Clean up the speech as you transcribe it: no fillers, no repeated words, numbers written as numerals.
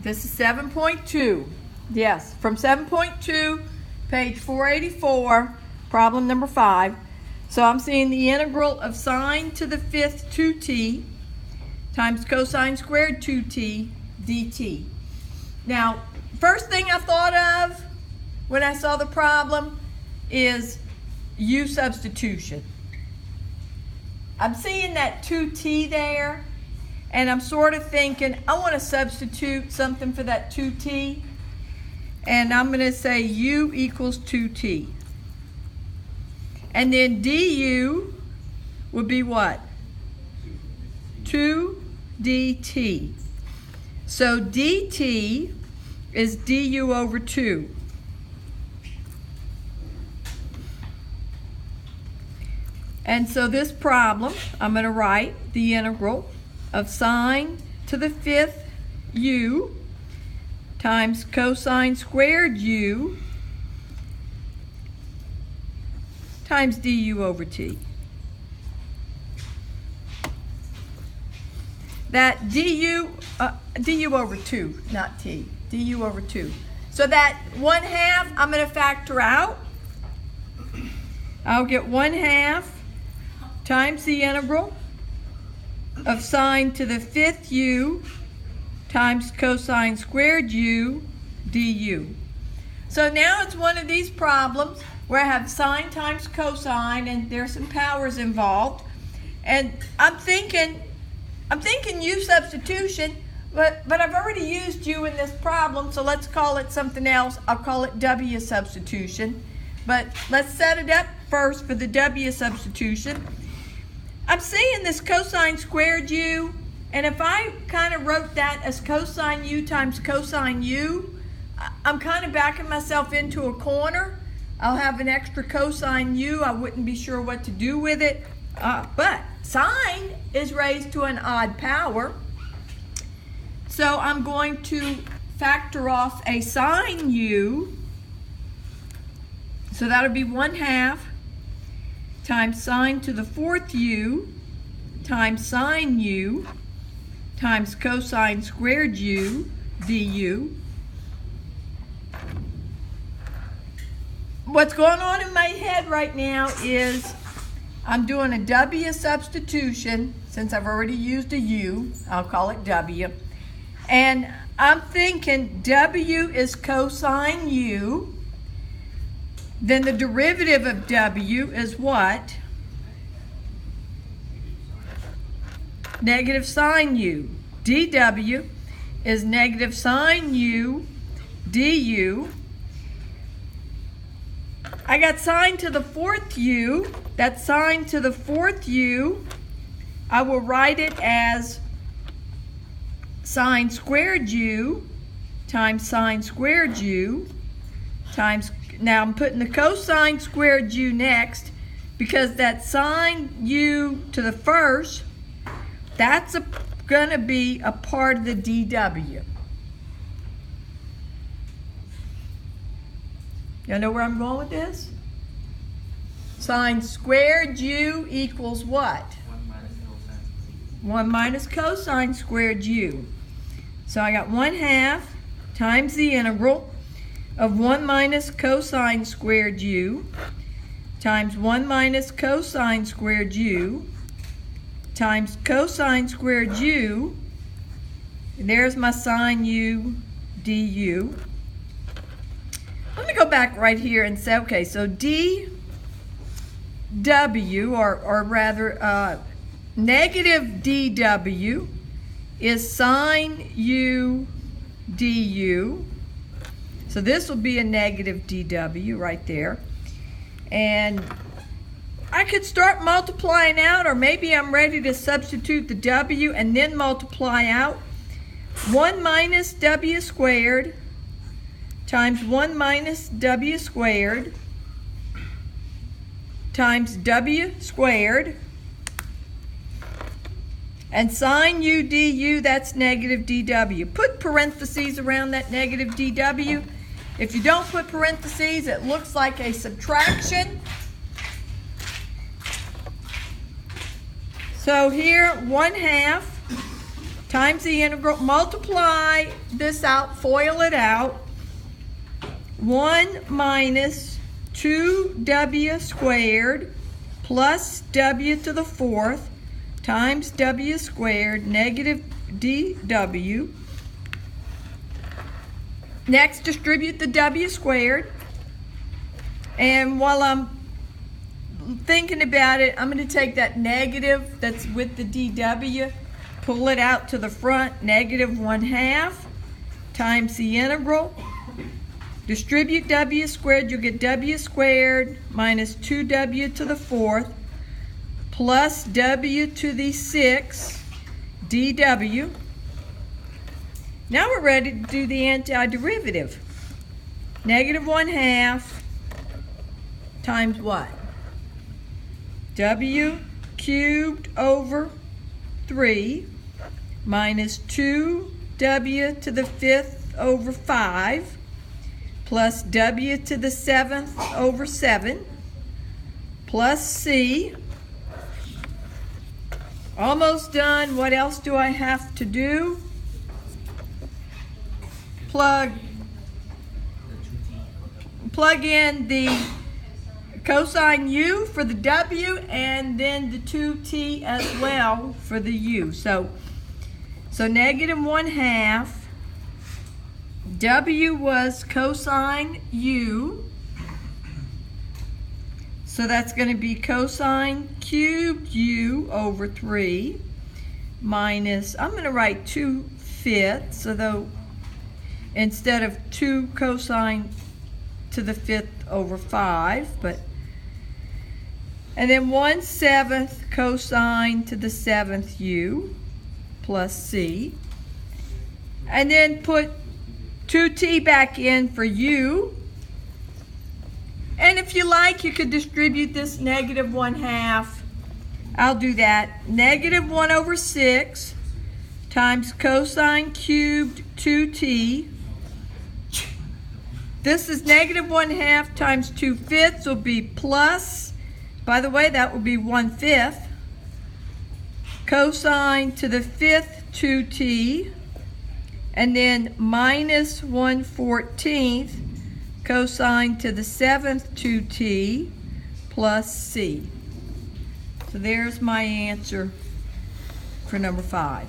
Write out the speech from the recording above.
This is 7.2. Yes, from 7.2, page 484, problem number 5. So I'm seeing the integral of sine to the fifth 2t times cosine squared 2t dt. Now, first thing I thought of when I saw the problem is u substitution. I'm seeing that 2t there, and I'm sort of thinking, I want to substitute something for that 2t, and I'm going to say u equals 2t. And then du would be what? 2 dt. So dt is du over 2. And so this problem, I'm going to write the integral of sine to the fifth u times cosine squared u times du over t. That du over 2, not t, du over 2. So that 1/2 I'm going to factor out. I'll get 1/2 times the integral of sine to the fifth u times cosine squared u du. So now it's one of these problems where I have sine times cosine and there's some powers involved. And I'm thinking u substitution, but I've already used u in this problem, so let's call it something else. I'll call it w substitution. But let's set it up first for the w substitution. I'm seeing this cosine squared u, and if I kind of wrote that as cosine u times cosine u, I'm kind of backing myself into a corner. I'll have an extra cosine u. I wouldn't be sure what to do with it. But sine is raised to an odd power. So I'm going to factor off a sine u. So that'll be 1/2 times sine to the fourth u times sine u times cosine squared u du. What's going on in my head right now is I'm doing a w substitution. Since I've already used a u, I'll call it w. And I'm thinking w is cosine u. Then the derivative of w is what? Negative sine u. dw is negative sine u du. I got sine to the fourth u. That's sine to the fourth u. I will write it as sine squared u times sine squared u times, now I'm putting the cosine squared u next because that sine u to the first, that's going to be a part of the dw. Y'all know where I'm going with this? Sine squared u equals what? 1 minus cosine squared u. So I got 1/2 times the integral of 1 minus cosine squared u times 1 minus cosine squared u times cosine squared u. There's my sine u du. Let me go back right here and say, okay, so dw, or rather negative dw is sine u du. So this will be a negative dw right there. And I could start multiplying out, or maybe I'm ready to substitute the w and then multiply out. 1 minus w squared times 1 minus w squared times w squared. And sine u du, that's negative dw. Put parentheses around that negative dw. If you don't put parentheses, it looks like a subtraction. So here, 1/2 times the integral, multiply this out, FOIL it out. 1 minus 2w squared plus w to the 4th times w squared negative dw. Next, distribute the w squared. And while I'm thinking about it, I'm going to take that negative that's with the dw, pull it out to the front, negative 1/2 times the integral. Distribute w squared, you'll get w squared minus 2w to the 4th plus w to the 6th dw. Now we're ready to do the antiderivative. Negative 1/2 times what? W cubed over 3 minus 2w to the 5th over 5 plus w to the 7th over 7 plus c. Almost done. What else do I have to do? Plug in the cosine u for the w and then the 2t as well for the u. So negative 1/2. W was cosine u. So that's going to be cosine cubed u over 3 minus, I'm going to write 2/5, so though instead of 2 cosine to the 5th over 5, and then 1/7 cosine to the 7th u plus c. And then put 2t back in for u. And if you like, you could distribute this negative 1/2. I'll do that. Negative 1 over 6 times cosine cubed 2t. This is negative 1/2 times 2/5 will be plus, by the way, that will be 1/5. Cosine to the 5th 2t, and then minus 1/14 cosine to the 7th 2t plus c. So there's my answer for number 5.